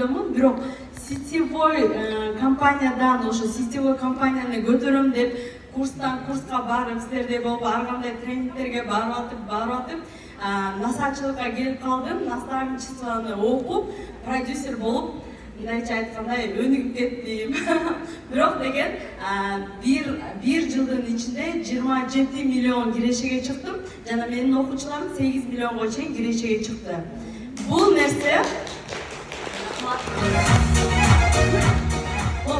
ойдомун, бирок сетевой компаниядан ошо сетевой компанияны көтөрөм деп курстан курска барып, силердей болуп, ар кандай тренингтерге барып атып, насачылыкка келип калдым, наставничествоны окуп, продюсер болуп, мындайча айткандай өнүгүп кеттим. Бирок деген бир жылдын ичинде 27 миллион кирешеге чыктым, жана менин окуучуларым 8 миллионго чейин кирешеге чыкты. Бул нерсе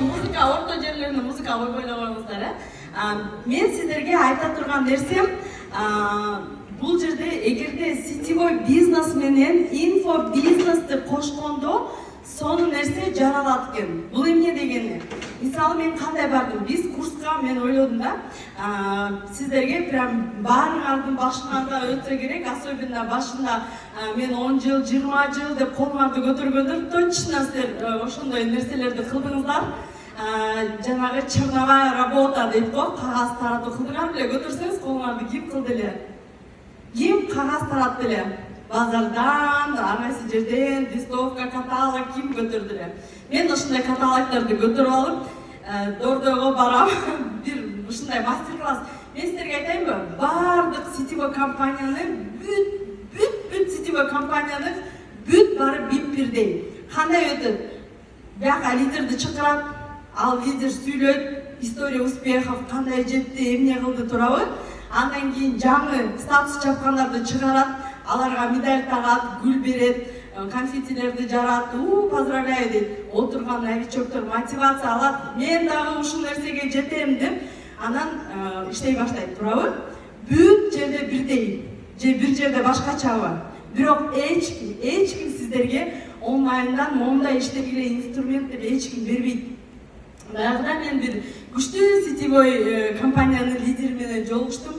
музыка орто жерлеринде музыка койбой койгуңуздар. Мен сиздерге айта турган нерсем, бул жерде эгерде сетевой бизнес менен инфобизнести кошкондо сонун нерсе жаралат экен. Бул эмне дегени? Мисалы мен кандай бардым? Биз курска мен ойлодум да, сиздерге прям баарыңардын башынан да өтө керек, особенно башында мен 10 жыл, 20 жыл деп колуңарды көтөргөндөр точно силер ошондой нерселерди кылдыңыздар. Жанагы черновая работа дейт го, кагаз таратуу кылдыңар беле, көтөрсөңүз колуңарды ким кылды эле? Ким кагаз таратты эле? Базардан, ар кайсы жерден, листовка, каталог ким көтөрдү эле? Мен ушундай каталогдорду көтөрүп алып, Дордойго барам, бир ушундай мастер-класс. Мен силерге айтайынбы? Бардык сетевой компанияны, бүт сетевой компанияны бүт бары бирдей. Кандай өтөт? Бияка лидерди чакырат, ал лидер сүйлөйт, история успехов, кандай жетти, эмне кылды турабы? Андан кийин жаңы статус чапкандарды чыгарат, аларга медаль тагат, гүл берет, конфетилерди жарат, поздравляю дейт. Отурган новичоктор мотивация алат. Мен дагы ушул нерсеге жетем деп, анан иштей баштайт, турабы? Бүт жерде бирдей, же бир жерде башкачабы? Бирок эч ким сиздерге онлайндан момундай иштегиле инструментти эч ким бербейт. Баягыда мен бир күчтүү сетевой компаниянын лидери менен жолугуштум.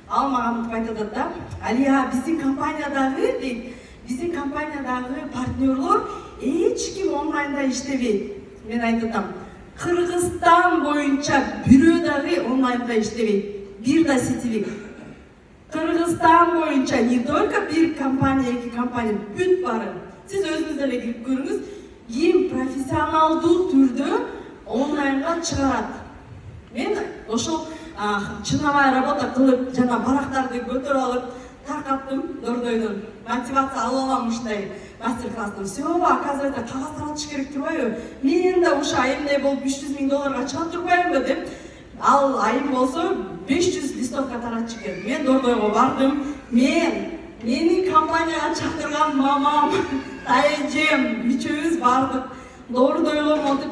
Ал мага мынтип айтат да, Алия, биздин компаниядагы дейт, биздин компаниядагы партнерлор эч ким онлайнда иштебейт. Мен айтатам, Кыргызстан боюнча бирөө дагы онлайнда иштебейт. Бир да сетевик. Кыргызстан боюнча не только бир компания, эки компания, бүт бары. Сиз өзүңүз деле кирип көрүңүз, ким профессионалдуу түрдө онлайнга чыгарат. Мен ошол чыновая работа кылып, жана барактарды көтөрүп алып, таркаттым Дордойдон. Мотивация алып алам ушундай мастер-класстан. Все, оказывается, кагаз таратыш керек турбайбы? Мен да ушу айымдай болуп $300,000 чыга турбаймынбы деп. Ал айым болсо 500 листовка таратчу экен. Мен Дордойго бардым. Менин компанияга чакырган мамам, тайжем, үчөөбүз бардык. Дордойго монтип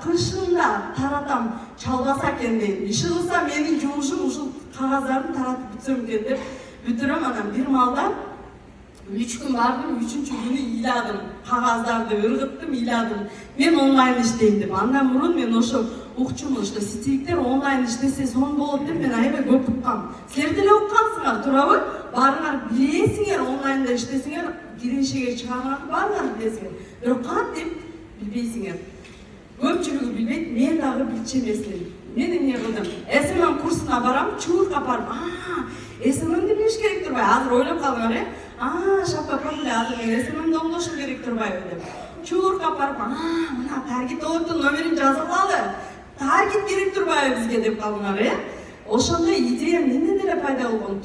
кышында таратам, чалбаса экен дейт. Иши кылса менин жумушум ушул кагаздарды таратып бүтсөм экен деп бүтүрөм. Анан бир маалда 3 күн бардым, 3-чү күнү ыйладым. Кагаздарды ыргыттым, ыйладым. Мен онлайн иштейм деп. Андан мурун мен ошо укчумун, что сетевиктер онлайн иштесе сонун болот деп мен аябай көп уккам. Силер деле уккансыңар, туурабы? Баарыңар билесиңер, онлайнда иштесиңер, кирешеге чыгарганды баарыңар билесиңер. Бирок кантип билбейсиңер. Көпчүлүгү билбейт, мен дагы билчү эмесмин. Мен эмне кылдым? SMM курсуна барам, чуурка барып, SMM'ди билиш керек турбай. Азыр ойлоп калдыңар, шапка проблема, азыр мен SMM'ди оңдошум керек турбайбы деп. Чуурка барып, мына таргет олоттун номерин жазып алалы. Таргет керек турбайбы бизге деп калдыңар, Ошондой идея менде деле пайда болгон.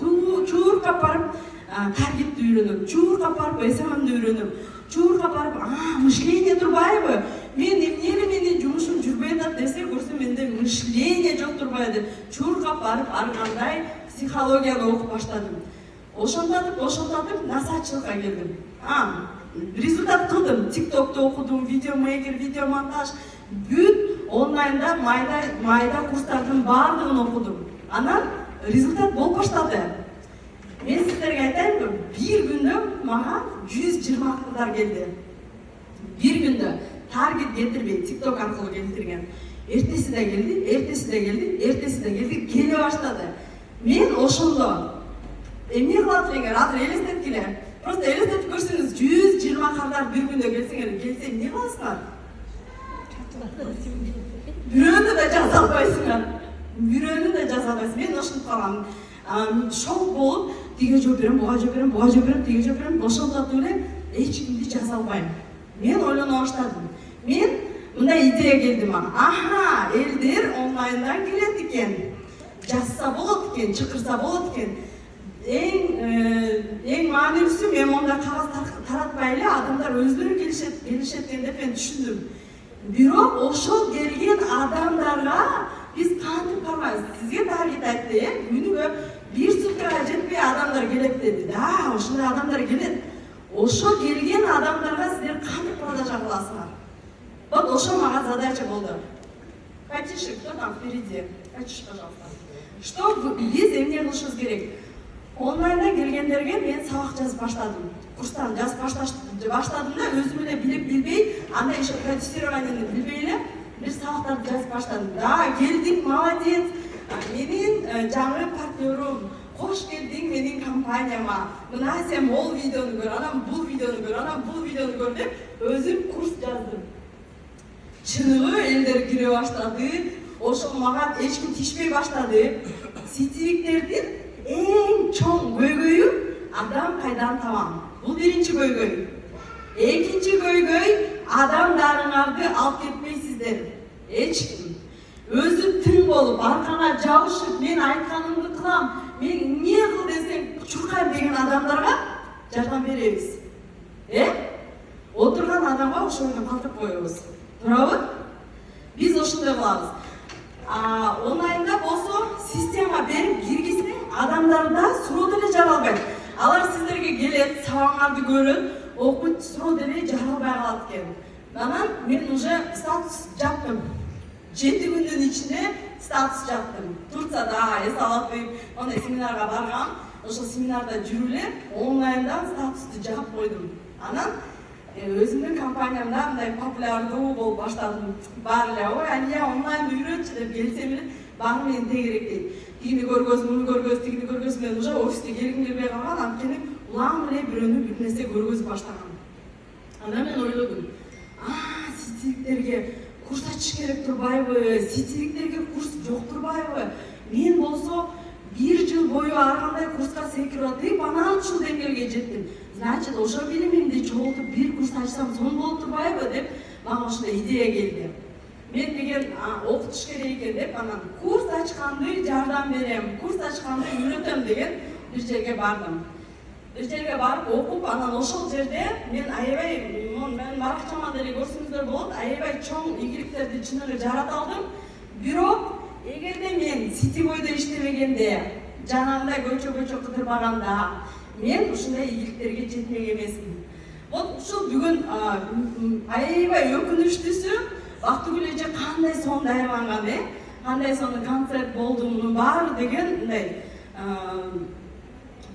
Чуурка барып, таргетти үйрөнөм. Чуурка барып, SMM'ди үйрөнөм. Чуурка барып, мышление турбайбы? Мен эмне менин жумушум жүрбөй атат десе, көрсө менде мышление жок турбайбы деп. Чуурка барып, ар кандай психологияны окуп баштадым. Ошонтатып, насачылыкка келдим. Результат кылдым. TikTok'та окудум, видеомейкер, видеомонтаж, бүт онлайнда майда курстардын баардыгын окудум. Анан результат болуп баштады. Мен сиздерге айтайынбы, бир күндө мага 120 кыздар келди. Бир күндө таргет кетирбей, TikTok аркылуу келтирген. Эртеси да келди, келе баштады. Мен ошондо эмне кылат элеңер, азыр элестеткиле. Просто элестетип көрсөңүз, 120 кыздар бир күндө келсе эмне кыласыңар? Бирөөнү да жаза албайсыңар. Мен ошентип калгам. Шок болуп, тиге жооп берем, буга жооп берем, тиге жооп берем, ошондотуп эле эч кимди жаза албайм. мен ойлана баштадым. Мен мындай идея келди мага. Аха, элдер онлайндан келет экен. Жазса болот экен, чакырса болот экен. Эң маанилүүсү мен мондай кагаз таратпай эле адамдар өздөрү келишет экен деп мен түшүндүм. Бирок ошол келген адамдарга биз кантип карайбыз? Сизге таргет айтты, күнүгө 1 суткага жетпей адамдар келет деди. Да, ошондой адамдар келет. Ошо келген адамдарга сиздер кантип продажа кыласыңар? Вот ошо мага задача болду. Потише, кто там впереди? Потише, пожалуйста. Что биз эмне кылышыбыз керек? Онлайндан келгендерге мен сабак жазып баштадым. Курстан жазып баштадым да, өзүм эле билип билбей, андай еще продюсированияны билбей эле бир сабактарды жазып баштадым. Да, келдиң, молодец. Менин жаңы партнерум, кош келдиң менин компанияма. Мына сен ол видеону көр, анан бул видеону көр, анан бул видеону көр деп өзүм курс жаздым. Чыныгы элдер кире баштады. Ошол мага эч ким тишпей баштады. Сетевиктердин эң чоң көйгөйү адам кайдан табам. Бул биринчи көйгөй. Экинчи көйгөй адамдарыңарды алып кетпейсиздер. Эч ким. Өзү тың болуп, аркага жабышып, мен айтканымды кылам, мен эмне кыл десең чуркайм деген адамдарга жардам беребиз. Отурган адамга ошол менен калтырып коебуз. Туурабы? Биз ошондой кылабыз. Онлайнда болсо система берип киргизсең, адамдарда суроо деле жаралбайт. Алар сиздерге келет, сабагыңарды көрөт, окуйт, суроо деле жаралбай калат экен. Анан мен уже статус жаптым. 7 күндүн ичинде статус жаптым. Турцияда эсалатып, ондай семинарга баргам. Ошол семинарда жүрүп эле онлайндан статусту жаап койдум. Анан өзүмдүн компаниямда мындай популярдуу болуп баштадым. Бар эле, ой, Алия онлайн үйрөтчү деп келсем эле, баары менен тегерек дейт. Тигини көргөз, муну көргөз, тигини көргөз, мен уже офиске келгим келбей калган, анткени улам эле бирөөнү бир нерсе көргөзүп баштаган. Анан мен ойлодум, сетевиктерге курс ачыш керек турбайбы, сетевиктерге курс жок турбайбы? Мен болсо 1 жыл бою ар кандай курска секирип атып, анан ушул деңгээлге жеттим. Значит, ошо билимимди чогултуп бир курс ачсам сонун болуп турбайбы деп мага ошондой идея келди. Мен деген окутуш керек экен деп, анан курс ачканды жардам берем, курс ачканды үйрөтөм деген бир жерге бардым. Бир жерге барып окуп, анан ошол жерде мен аябай, мен баракчама деле көрсөңүздөр болот, аябай чоң ийгиликтерди чыныгы жарата алдым. Бирок эгерде мен сетевойдо иштебегенде, жанагындай көчө кыдырбаганда, мен ушундай ийгиликтерге жетмек эмесмин. Вот ушул бүгүн аябай өкүнүчтүүсү, Бактыгүл эже кандай сонун даярданган, кандай сонун концерт болду, мунун баары деген мындай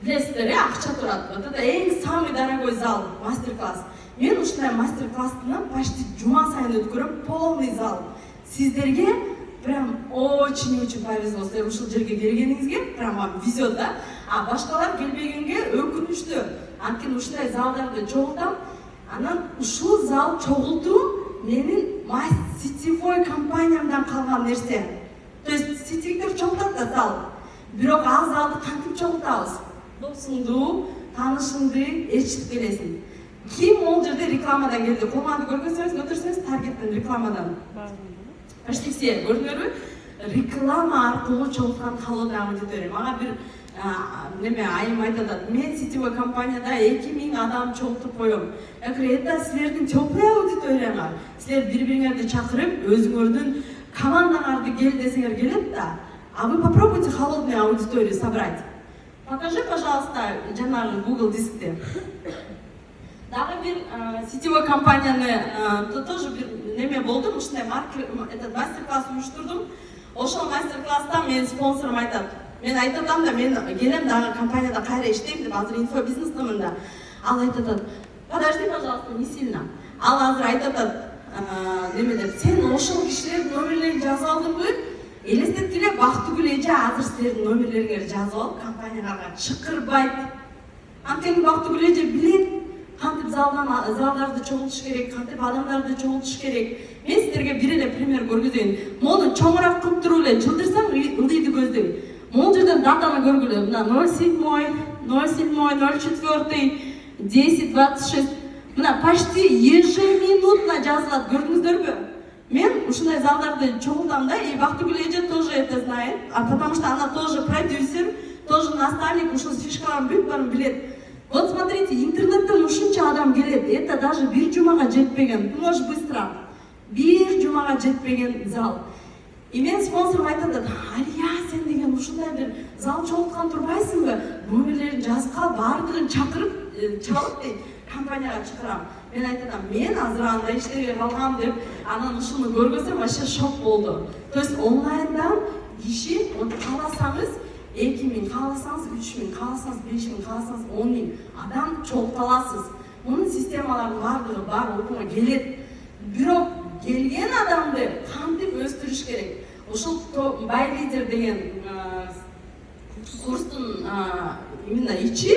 билесиздер, акча турат. Вот это эң самый дорогой зал, мастер-класс. Мен ушундай мастер-классты почти жума сайын өткөрөм, полный зал. Сиздерге прям очень повезло. Сиздер ушул жерге келгениңизге прям вам везет, да? А башкалар келбегенге өкүнүчтүү. Анткени ушундай залдарды чогултам. Анан ушул зал чогултуу менин сетевой компаниямдан калган нерсе. То есть сетевиктер чогултат да зал. Бирок ал залды кантип чогултабыз? Досуңду, таанышыңды ээрчитип келесиң. Ким ол жерде рекламадан келди? Колманды көргөзсөңүз, көтөрсөңүз таргеттен рекламадан. Почти все, көрдүңөрбү? Реклама аркылуу чогулткан калоодагы аудитория. Мага бир айым айтат, мен сетевой компанияда 2000 адам чогултуп коем. Это силердин теплый аудиторияңар. Силер бири-бириңерди чакырып, өзүңөрдүн командаңарды кел десеңер келет да. А вы попробуйте холодную аудиторию собрать. Покажи, пожалуйста, жанагы Google дискте. Дагы бир сетевой компанияны тоже бир неме болдум, ушундай этот мастер-класс уюштурдум. Ошол мастер-класста мен спонсорум айтат. Мен айтатам да, мен келем дагы компанияда кайра иштейм деп, азыр инфобизнестамын да. Ал айтат, подожди, пожалуйста, не сильно. Ал азыр айтат, неме деп, сен ошол кишилердин номерлерин жазып алдыңбы? Элестеткиле, Бактыгүл эже азыр силердин номерлериңерди жазып алып, компанияларга чакырбайт. Анткени Бактыгүл эже билет, кантип залдарды чогултуш керек, кантип адамдарды чогултуш керек. Мен силерге бир эле пример көргөзөйүн. Мону чоңураак кылып туруп эле жылдырсаң, ылдыйды көздөй. Могул жерден датаны көргүлө, мына 07, 04, 10, 26. Мына почти ежеминутно жазылат, көрдүңүздөрбү? Мен ушундай залдарды чогултам да, и Бактыгүл эже тоже это знает, потому что она тоже продюсер, тоже наставник, ушул фишкаларын бүт баарын билет. Вот смотрите, интернеттен ушунча адам келет, это даже бир жумага жетпеген, может быстро, бир жумага жетпеген зал. И мен спонсорум айтат, Алия, сен деген ушундай бир зал чогулткан турбайсыңбы? Номерлерин жазып кал, баардыгын чакырып, чалып дейт, компанияга чакырам. Мен айтатам, мен азыр андай иштебей калгам деп, анан ушуну көргөзсөм вообще шок болду. То есть онлайндан киши, вот кааласаңыз 2000, кааласаңыз 3000, кааласаңыз 5000, кааласаңыз 10000 адам чогулта аласыз. Мунун системаларынын баардыгы бар, окууга келет. Бирок келген адамды кантип өстүрүш керек? Ушул Бай Лидер деген курстун именно ичи,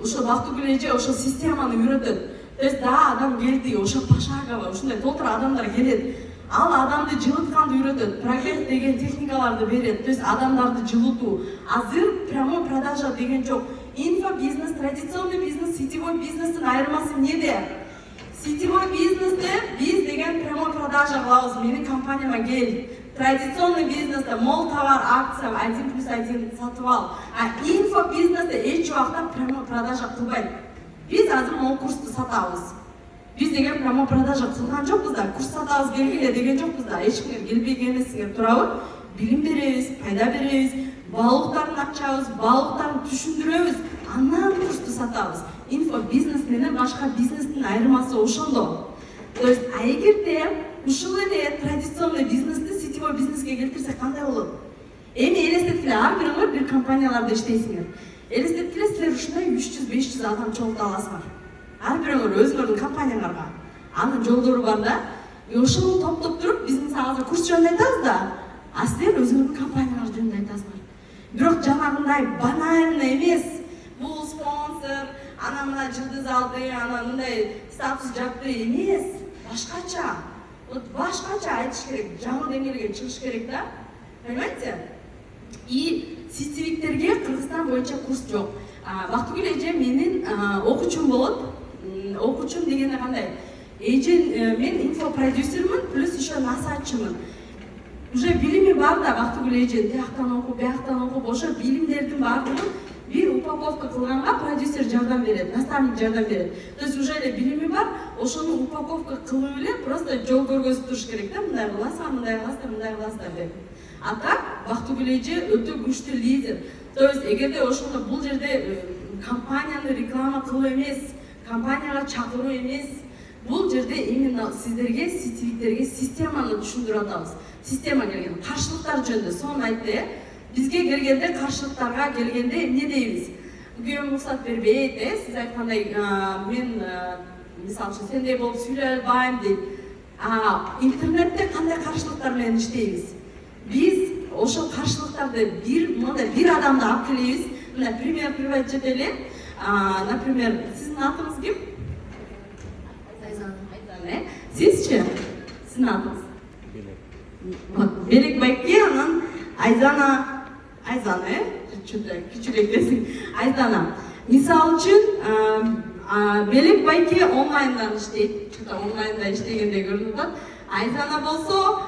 ошо Бактыгүл эже ошо системаны үйрөтөт. То есть да, адам келди, ошо пошагово, ушундай толтур адамдар келет. Ал адамды жылытканды үйрөтөт, прогресс деген техникаларды берет. То есть адамдарды жылытуу. Азыр прямой продажа деген жок. Инфобизнес, традиционный бизнес, сетевой бизнестин айырмасы эмнеде? Сетевой бизнесте биз деген прямой продажа кылабыз. Менин компанияма кел. Традиционный бизнесте мол товар, акция, 1+1 сатып ал. А инфобизнесте эч убакта прямой продажа кылбайт. Биз азыр могу курсту сатабыз. Биз деген прямой продажа кылган жокпуз да, курс сатабыз келгиле деген жокпуз да. Эч кимге келбеген эмесиңер турабы? Билим беребиз, пайда беребиз, баалыктарын ачабыз, баалыктарын түшүндүрөбүз, анан курсту сатабыз. Инфобизнес менен башка бизнестин айырмасы ошондо. То есть, эгерде ушул эле традиционный бизнести сетевой бизнеске келтирсек кандай болот? Эми элестеткиле, ар бириңер бир компанияларда иштейсиңер. Элестеткиле, силер ушундай 300-500 адам чогулта аласыңар. Ар бириңер өзүңөрдүн компанияларга. Анын жолдору бар да. Ошону топтоп туруп, биз мисалы курс жөнүндө айтабыз да, а силер өзүңөрдүн компаниялар жөнүндө айтасыңар. Бирок жанагындай банально эмес. Бул спонсор, анан мына жылдыз алды, анан мындай статус жапты эмес. Башкача. Вот башкача айтыш керек, жаңы деңгээлге чыгыш керек да. Понимаете? И сетевиктерге Кыргызстан боюнча курс жок. Бактыгүл эже менин окуучум болот. Окуучум дегенде кандай? Эже мен инфопродюсермин, плюс еще насаатчымын. Уже билими бар да Бактыгүл эже тияктан окуп, бияктан окуп, ошо билимдердин баардыгын бир упаковка кылганга продюсер жардам берет, наставник жардам берет. То есть уже эле билими бар, ошону упаковка кылып эле просто жол көргөзүп туруш керек да, мындай кыласыңар, мындай кыласыздар, мындай кыласыздар деп. А так Бактыгүл эже өтө күчтүү лидер. То есть эгерде ошондо бул жерде компанияны реклама кылуу эмес, компанияга чакыруу эмес, бул жерде именно сиздерге, сетевиктерге системаны түшүндүрүп атабыз. Система келген, каршылыктар жөнүндө сонун айтты. Бизге келгенде, каршылыктарга келгенде эмне дейбиз? Күйөөм уруксат бербейт, сиз айткандай мен мисалы үчүн сендей болуп сүйлөй албайм дейт. Интернетте кандай каршылыктар менен иштейбиз? Биз ошол каршылыктарды бир адамды алып келебиз. Мына пример приводить этели. Например, сиздин атыңыз ким? Айзан. Сизчи? Сиздин атыңыз? Белек Байке, анан Айзан, чөтө кичирээк десиң. Айзана. Мисалы үчүн, Белек Байке онлайндан иштейт. Чөтө онлайнда иштегенде көрүнүп атат. Айзана болсо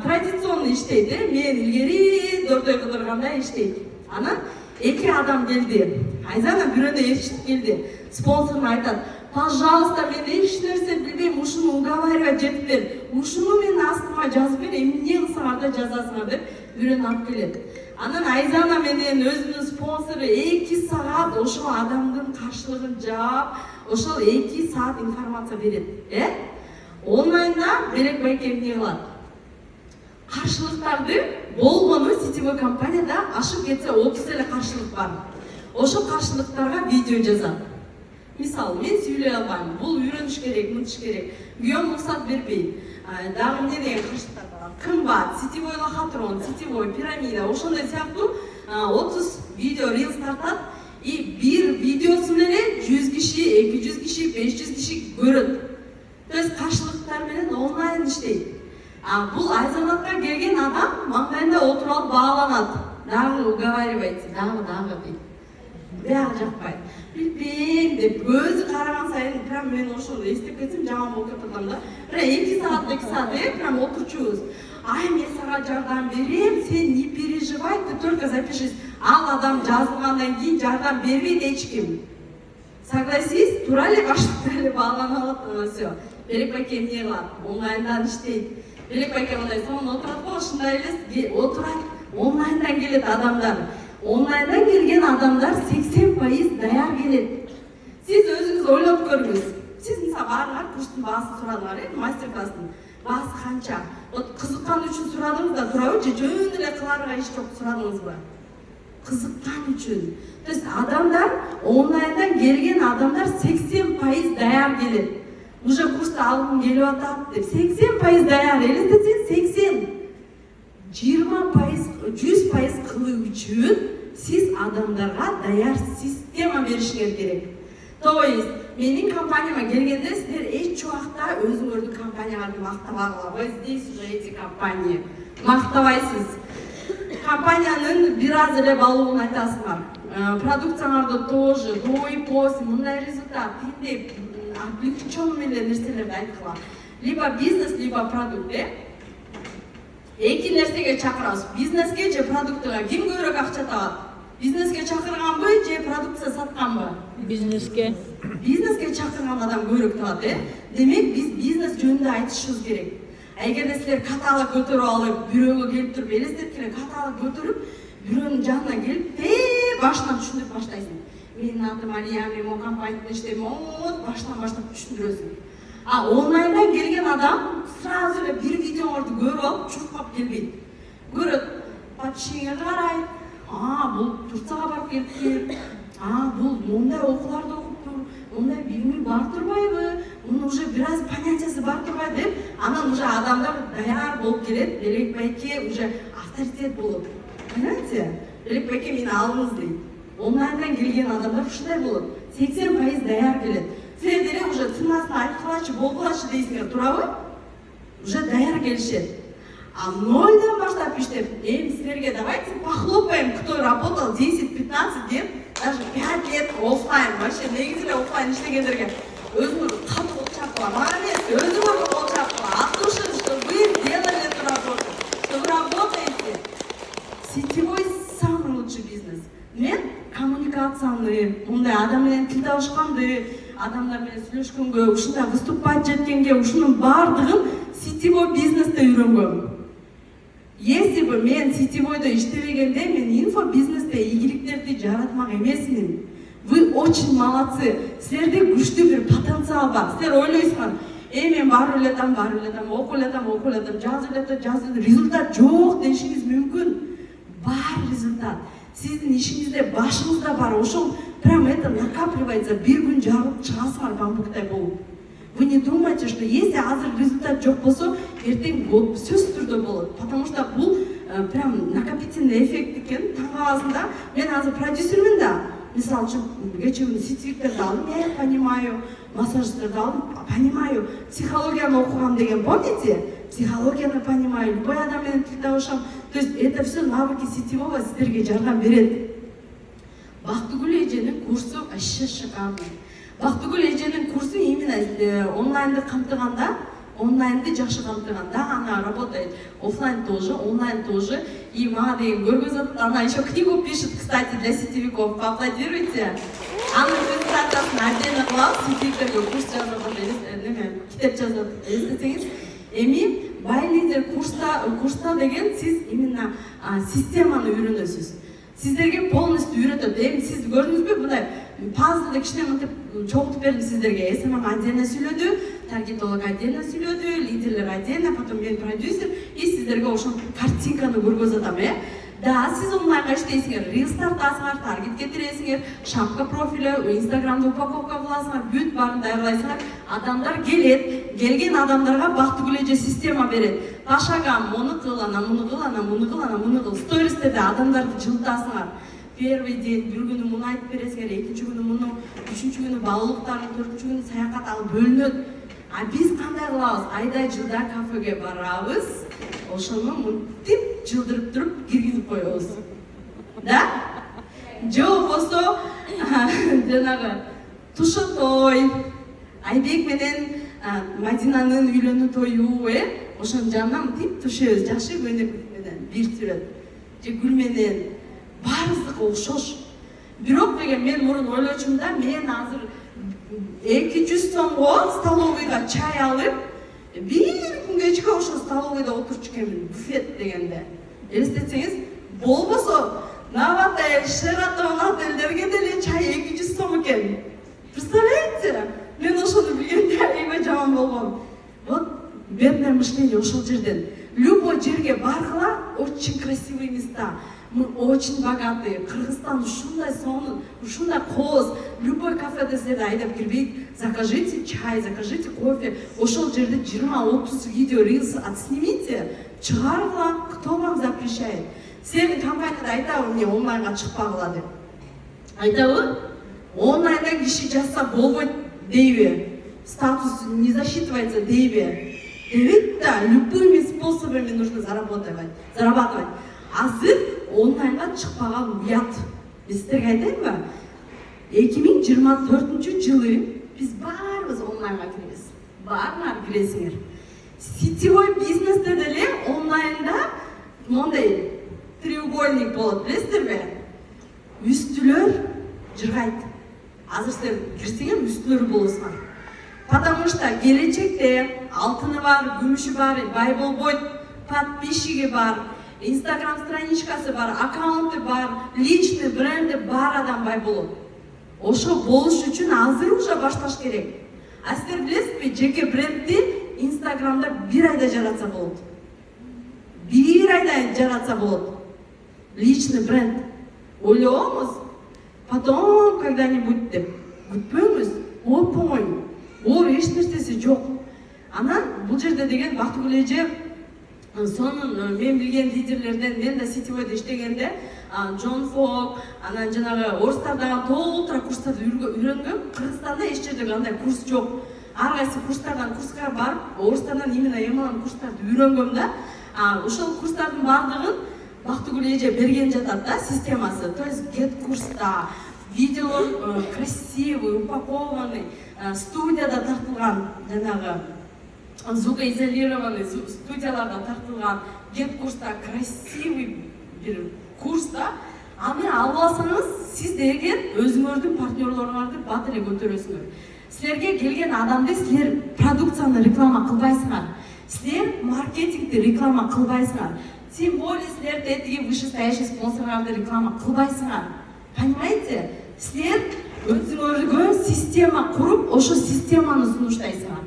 традиционный иштейт, мен илгери дордой кыдыргандай иштейт. Анан эки адам келди. Айзана бирөөнө ээрчитип келди. Спонсоруна айтат: "Пожалуйста, мен эч нерсе билбейм, ушуну уговаривать этип бер. Ушуну менин астыма жазып бер, эмне кылсаңар да жазасыңар" деп бирөөнү алып келет. Анан Айзана менен өзүнүн спонсору 2 саат ошол адамдын каршылыгын жаап, ошол 2 саат информация берет. Онлайнда Белек Байке эмне кылат? Каршылыктарды болгону сетевой компанияда ашып кетсе 30 эле каршылык бар. Ошол каршылыктарга видео жазат. Мисалы, мен сүйлөй албайм, бул үйрөнүш керек, мынтыш керек. Күйөөм уруксат бербейт. Дагы эмне деген каршылыктар бар? Кымбат, сетевой лохотрон, сетевой пирамида, ошондой сыяктуу 30 видео рилс тартат. И бир видеосун эле 100 киши, 200 киши, 500 киши көрөт. То есть каршылыктар менен онлайн иштейт. Бул Айзанатка келген адам маңдайында отуруп алып бааланат. Дагы уговаривайте, дагы дейт. бәрі жақпайды. Білпейм деп көзі қараған сайын прям мен ошол естіп кетсем жаман болып кетіп да. Прям 2 сағат прям отырчубуз. Ай, мен саған жардам берем, сен не переживай, ты только запишись. Ал адам жазылғандан кейін жардам бермейді ешкім. Согласись, тура эле баштап балган алат, все. Берек байке эмне кылат? Онлайндан иштейт. Берек байке мындай сонун отурат го, ушундай эле отурат. Онлайндан келет адамдар. Онлайндан келген адамдар 80% даяр келет. Сиз өзүңүз ойлоп көрүңүз. Сиз мисалы баарыңар курстун баасын сурадыңар, мастер-класстын баасы канча? Вот кызыккан үчүн сурадыңыз да турабы, же жөн эле кыларга иш жок сурадыңызбы? Кызыккан үчүн. То есть адамдар онлайндан келген адамдар 80% даяр келет. Уже курсту алгым келип атат деп 80% даяр. Элестетсең 80. 20%, 100% кылуу үчүн сиз адамдарга даяр система беришиңер керек. То есть менин компанияма келгенде сиздер эч убакта өзүңөрдүн компанияларды мактабагыла. Здесь уже эти компании мактабайсыз. Компаниянын бир аз эле балуун айтасыңар. Продукцияңарды тоже до и после мындай результат тиндей облегченный нерселерди айткыла. Либо бизнес, либо продукт. Эки нерсеге чакырабыз. Бизнеске же продуктуга ким көбүрөөк акча табат? Бизнеске чакырганбы же продукция сатканбы? Бизнеске. Бизнеске чакырган адам көбүрөөк табат, Демек биз бизнес жөнүндө айтышыбыз керек. Эгерде силер каталог көтөрүп алып, бирөөгө келип туруп элестеткиле каталог көтөрүп, бирөөнүн жанына келип, башынан түшүндүрүп баштайсың. Менин атым Алия, мен могу компанияда иштейм, баштан баштап түшүндүрөсүң. Онлайндан келген адам сразу эле бир видеоңорду көрүп алып, чуркап келбейт. Көрөт, подписчигиңерди карайт. Бул Турцияга барып келиптир. Бул мондай окууларды окуптур. Мондай билими бар турбайбы? Мунун уже бир аз понятиясы бар турбайбы деп, анан уже адамдар даяр болуп келет. Белек байке уже авторитет болот. Понимаете? Белек байке мени алыңыз дейт. Онлайндан келген адамдар ушундай болот. 80% даяр келет. Силер деле уже ценасын айткылачы, болгулачы дейсиңер, турабы? Уже даяр келишет. Нольдан баштап иштеп, силерге давайте похлопаем, кто работал 10-15 лет, даже 5 лет офлайн, вообще негизи эле офлайн иштегендерге өзүңөр катты кол чапкыла. Молодец, өзүңөр кол чапкыла. От души, что вы делали эту работу, что вы работаете. Сетевой самый лучший бизнес. Мен коммуникацияны, мындай адам менен тил табышканды, адамдар менен сүйлөшкөнгө, ушундай выступать эткенге, ушунун баардыгын сетевой бизнесте үйрөнгөм. Если бы мен сетевойдо иштебегенде, мен инфобизнесте ийгиликтерди жаратмак эмесмин. Вы очень молодцы. Силерде күчтүү бир потенциал бар. Силер ойлойсуңар, мен барып элетам, окуп элетам, жазып элетам, результат жок дешиңиз мүмкүн. Бар результат. Сиздин ишиңизде башыңызда бар. Ошол прям это накапливается. Бир күн жарылып чыгасыңар бамбуктай болуп. Вы не думаете, что если азыр результат жок болсо, эртең сөзсүз түрдө болот. Потому что бул прям накопительный эффект экен. Таң каласың да, мен азыр продюсермин да. Мисалы үчүн, кечээ күнү сетевиктерди алдым, я их понимаю, массажисттерди алдым, понимаю. Психологияны окугам деген, помните? Психологияны понимаю, любой адам менен тил табышам. То есть это все навыки сетевого силерге жардам берет. Бактыгүл эженин курсу вообще шикарный. Бактыгүл эженин курсу именно онлайнды камтыганда, онлайнды жакшы камтыганда, она работает офлайн тоже, онлайн тоже. И мага деген көргөзөт, она еще книгу пишет, кстати, для сетевиков. Поаплодируйте. Анын презентациясын отдельно кылабыз, сетевиктерге курс жазып, китеп жазып, эстесеңиз. Эми байлидер курста деген сиз именно системаны үйрөнөсүз. Сиздерге полностью үйрөтөт. Эми сиз көрдүңүзбү, мындай пазлды кичине мынтип чогултуп бердим сиздерге. СММ отдельно сүйлөдү, таргетолог отдельно сүйлөдү, лидерлер отдельно, потом мен продюсер, и сиздерге ошол картинканы көргөзөт атам, Да, сиз онлайнга иштейсиңер, рилс тартасыңар, таргет кетиресиңер, шапка профиле, инстаграмда упаковка кыласыңар, бүт баарын даярдайсыңар. Адамдар келет, келген адамдарга Бактыгүл эже система берет. Пашагам, муну кыл, муну кыл. Стористерде адамдарды жылытасыңар. Первый день бир күнү муну айтып бересиңер, экинчи күнү муну, үчүнчү күнү балыктарын, төртүнчү күнү саякат алып бөлүнөт. А биз кандай кылабыз? Айда жылда кафеге барабыз, ошону мынтип жылдырып туруп киргизип коебуз. Да? же болбосо жанагы Тушотой, Айбек менен Мадинанын үйлөнүү тою, ошонун жанынан тип түшөбүз, жакшы көйнөк менен бир сүрөт. Же гүл менен баарыбыздыкы окшош. Бирок деген мен мурун ойлочумун да, мен азыр 200 сомго столовыйга чай алып, бир күн кечке ошо столовыйда отурчу экенмин, буфет дегенде. Элестетсеңиз, болбосо Новотель, Шератон отельдерге деле чай 200 сом экен. Представляете? Мен ошону билгенде аябай жаман болгом. Вот бедное мышление ошол жерден. Любой жерге баргыла, очень красивые места. Мы очень богатые. Кыргызстан ушундай сонун, ушундай кооз. Любой кафеде силерди айдап кирбейт. Закажите чай, закажите кофе. Ошол жерде 20-30 видео, рилс отснимите. Чыгаргыла, кто вам запрещает? Сенин компанияда айтабы, мне онлайнга чыкпагыла деп. Айтабы? Онлайнда киши жазса болбойт дейби. Статус не засчитывается дейби. Дебейт да, любыми способами нужно зарабатывать. Азыр онлайнга чыкпаган уят. Биз силерге айтайынбы? 2024 жылы биз баарыбыз онлайнга киребиз. Баарыңар киресиңер. Сетевой бизнесте деле онлайнда мондай треугольник болот, билесиңерби? Үстүлөр жыргайт. Азыр силер кирсеңер үстүлөр болосуңар. Потому что келечекте алтыны бар, күмүшү бар, бай болбойт, подписчиги бар, Инстаграм страничкасы бар, аккаунты бар, личный бренди бар адам бай болот. Ошо болуш үчүн азыр уже башташ керек. А силер билесизби, жеке брендти Инстаграмда бир айда жаратса болот. Бир айда жаратса болот. Личный бренд. Ойлобуз, потом когда-нибудь деп күтпөңүз. Оп-оңой. Эч нерсеси жок. Анан бул жерде деген Бактыгүл эже сонун мен билген лидерлерден, мен да сетевойдо иштегенде Джон Фок, анан жанагы орустардагы толтура курстарды үйрөнгөм. Кыргызстанда эч жерде андай курс жок. Ар кайсы курстардан курска барып, орустардан именно эмалан курстарды үйрөнгөм да. Ошол курстардын баардыгын Бактыгүл эже берген жатат да, системасы. То есть get курста, видеолор красивый, упакованный, студияда тартылган, жанагы звукоизолированный студияларда тартылган get курста красивый бир курста. Аны алып алсаңыз, сиз деген өзүңөрдүн партнерлоруңарды бат эле көтөрөсүңөр. Силерге келген адамды силер продукцияны реклама кылбайсыңар. Силер маркетингди реклама кылбайсыңар. Тем более силер тетиги вышестоящий спонсорларды реклама кылбайсыңар. Понимаете? Силер өзүңөргө система куруп, ошо системаны сунуштайсыңар.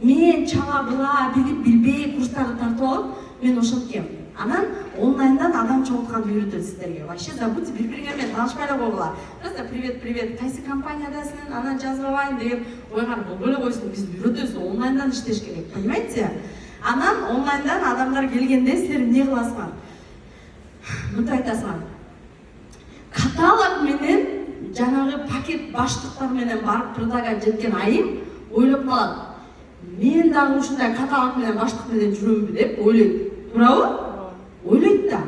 Мен чала була билип билбей курстарды тартып алып, мен ошонтем. Анан онлайндан адам чогултканды үйрөтөт сиздерге. Вообще забудьте бири-бириңер менен таанышпай эле койгула. Просто привет, кайсы компаниядасың, анан жазып алайын деп ойгар болбой эле койсун. Биз үйрөтөбүз, онлайндан иштеш керек, понимаете? Анан онлайндан адамдар келгенде силер эмне кыласыңар? Мынтип айтасыңар. Каталог менен жанагы пакет баштыктар менен барып предлагать жеткен айым ойлоп калат. Мен дагы ушундай каталог менен баштык менен жүрөмбү деп ойлойт. Туурабы? Ойлойт да.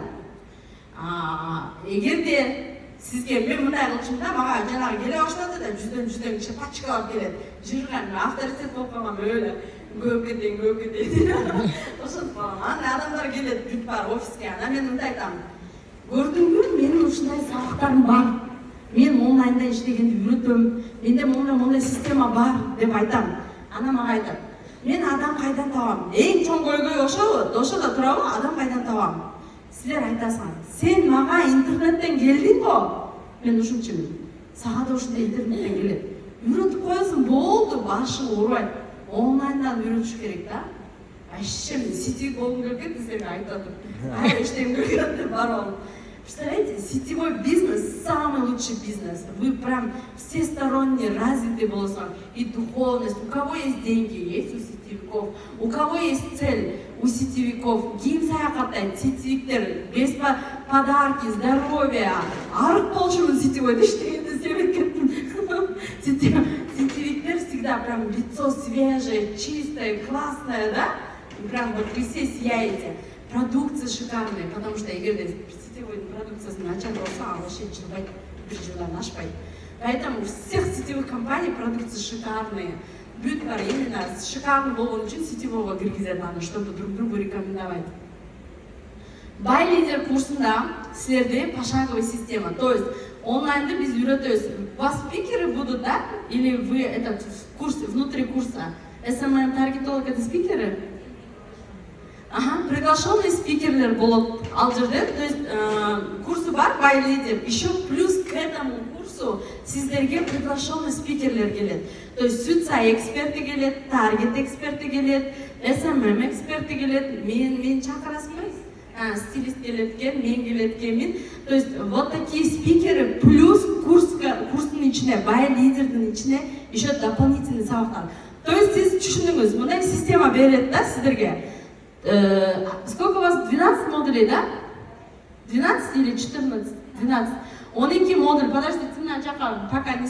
Эгерде сизге мен мындай кылчумун да, мага жанагы келе баштады да, жүздөн киши пачкалап келет. Жырган авторитет болуп калган өлө. Көп кетейин. Ошентип калган. Анда адамдар келет, бүт бар офиске. Анан мен мындай айтам. Көрдүңбү, менин ушундай сабактарым бар. Мен онлайнда иштегенди үйрөтөм. Менде мондай система бар деп айтам. Ана мага айтат. Мен адам кайдан табам? Эң чоң көйгөй ошобу, ошодо турабы, адам кайдан табам? Силер айтасыңар. Сен мага интернеттен келдиң го? Мен ушунчумун. Сага да ушундай интернеттен келет. Үйрөтүп коесуң, болду, башы оорубайт. Онлайндан үйрөтүш керек да. Вообще мен сетевик болгум келген силерге айтып атам. Иштегим келген деп барып алып. Представляете, сетевой бизнес самый лучший бизнес. Вы прям всесторонне развиты болосуңар. И духовность. У кого есть деньги, есть у сетевиков. У кого есть цель, у сетевиков. Кийин саякаттайт, сетевиктер, без подарки, здоровья. Арык болчумун сетевойдо иштегенде себеп кеттим. Сетевиктер всегда прям лицо свежее, чистое, классное, да? Прям вот вы все сияете. Продукция шикарная, потому что эгерде сетевой продукциясын начар болса, ал вообще чырбайт. 1 жылдан ашпайды. Поэтому у всех сетевых компаний продукции шикарные. Бүт бар, именно шикарный болгон үчүн сетевого киргизет аны, чтобы друг другу рекомендовать. Buy Leader курсында силерде пошаговая система, то есть онлайнды биз үйрөтөбүз. Вас спикеры будут, да? Или вы этот курс внутри курса? SMM таргетолог это спикеры? Ага, приглашенные спикерлер болот ал жерде, то есть курсы бар Buy Leader. Еще плюс к этому курсу сиздерге приглашенный спикерлер келет. То есть Сүтсай эксперти келет, таргет эксперти келет, SMM эксперти келет, мен чакырасызбы? Стилист келет экен, мен келет экенмин. То есть вот такие спикеры плюс курстун ичине, Buy Leader'дын ичине еще дополнительный сабактар. То есть сиз түшүндүңүз, мындай система берет да сиздерге. Сколько у вас? 12 модулей, да? 12 или 14? 12. 12 модуль. Подождите, пока не